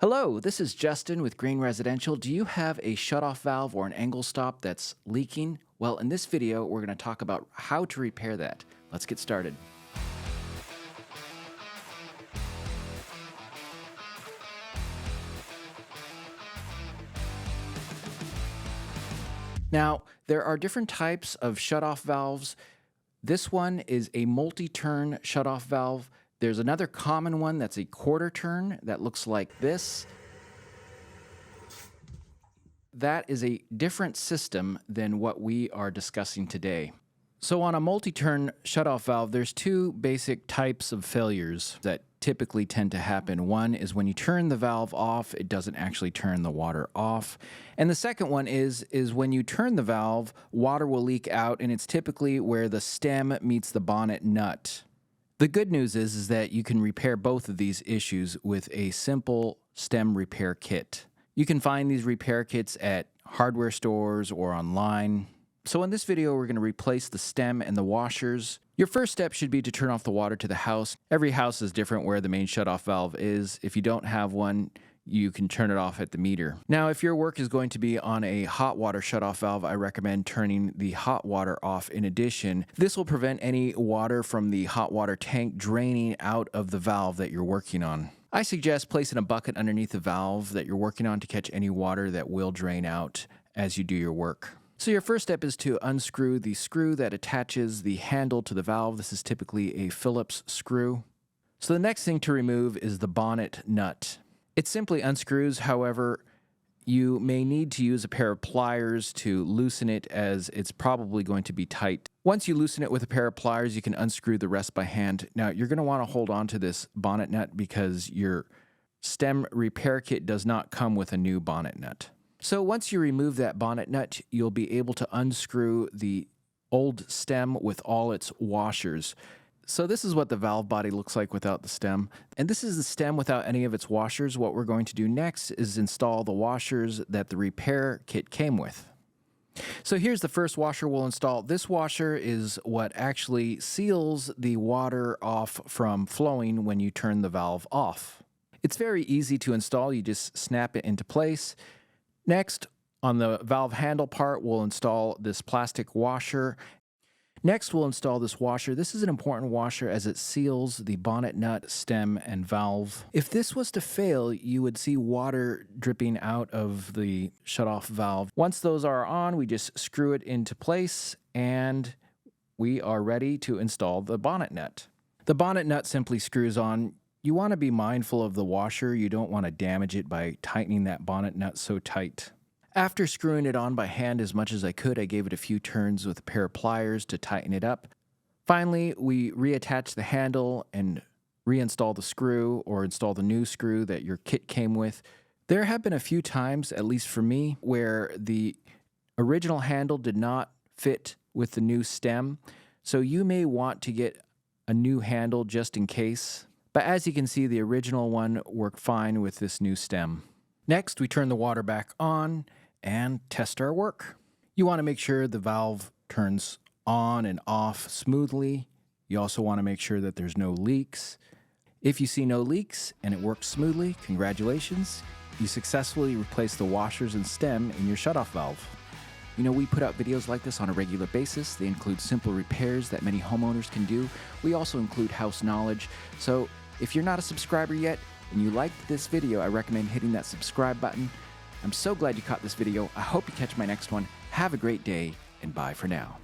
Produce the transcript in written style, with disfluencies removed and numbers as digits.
Hello, this is Justin with Green Residential. Do you have a shutoff valve or an angle stop that's leaking? Well, in this video, we're going to talk about how to repair that. Let's get started. Now, there are different types of shutoff valves. This one is a multi-turn shutoff valve. There's another common one that's a quarter turn that looks like this. That is a different system than what we are discussing today. So on a multi-turn shutoff valve, there's two basic types of failures that typically tend to happen. One is when you turn the valve off, it doesn't actually turn the water off. And the second one is when you turn the valve, water will leak out, and it's typically where the stem meets the bonnet nut. The good news is that you can repair both of these issues with a simple stem repair kit. You can find these repair kits at hardware stores or online. So in this video, we're going to replace the stem and the washers. Your first step should be to turn off the water to the house. Every house is different where the main shutoff valve is. If you don't have one, you can turn it off at the meter. Now, if your work is going to be on a hot water shutoff valve, I recommend turning the hot water off in addition. This will prevent any water from the hot water tank draining out of the valve that you're working on. I suggest placing a bucket underneath the valve that you're working on to catch any water that will drain out as you do your work. So your first step is to unscrew the screw that attaches the handle to the valve. This is typically a Phillips screw. So the next thing to remove is the bonnet nut. It simply unscrews, however, you may need to use a pair of pliers to loosen it as it's probably going to be tight. Once you loosen it with a pair of pliers, you can unscrew the rest by hand. Now, you're going to want to hold on to this bonnet nut because your stem repair kit does not come with a new bonnet nut. So once you remove that bonnet nut, you'll be able to unscrew the old stem with all its washers. So this is what the valve body looks like without the stem. And this is the stem without any of its washers. What we're going to do next is install the washers that the repair kit came with. So here's the first washer we'll install. This washer is what actually seals the water off from flowing when you turn the valve off. It's very easy to install. You just snap it into place. Next, on the valve handle part, we'll install this plastic washer. Next, we'll install this washer. This is an important washer as it seals the bonnet nut, stem, and valve. If this was to fail, you would see water dripping out of the shutoff valve. Once those are on, we just screw it into place, and we are ready to install the bonnet nut. The bonnet nut simply screws on. You want to be mindful of the washer. You don't want to damage it by tightening that bonnet nut so tight. After screwing it on by hand as much as I could, I gave it a few turns with a pair of pliers to tighten it up. Finally, we reattach the handle and reinstall the screw or install the new screw that your kit came with. There have been a few times, at least for me, where the original handle did not fit with the new stem, so you may want to get a new handle just in case. But as you can see, the original one worked fine with this new stem. Next, we turn the water back on and test our work. You want to make sure the valve turns on and off smoothly. You also want to make sure that there's no leaks. If you see no leaks and it works smoothly, congratulations. You successfully replaced the washers and stem in your shutoff valve. You know, we put out videos like this on a regular basis. They include simple repairs that many homeowners can do. We also include house knowledge. So if you're not a subscriber yet and you liked this video, I recommend hitting that subscribe button. I'm so glad you caught this video. I hope you catch my next one. Have a great day, and bye for now.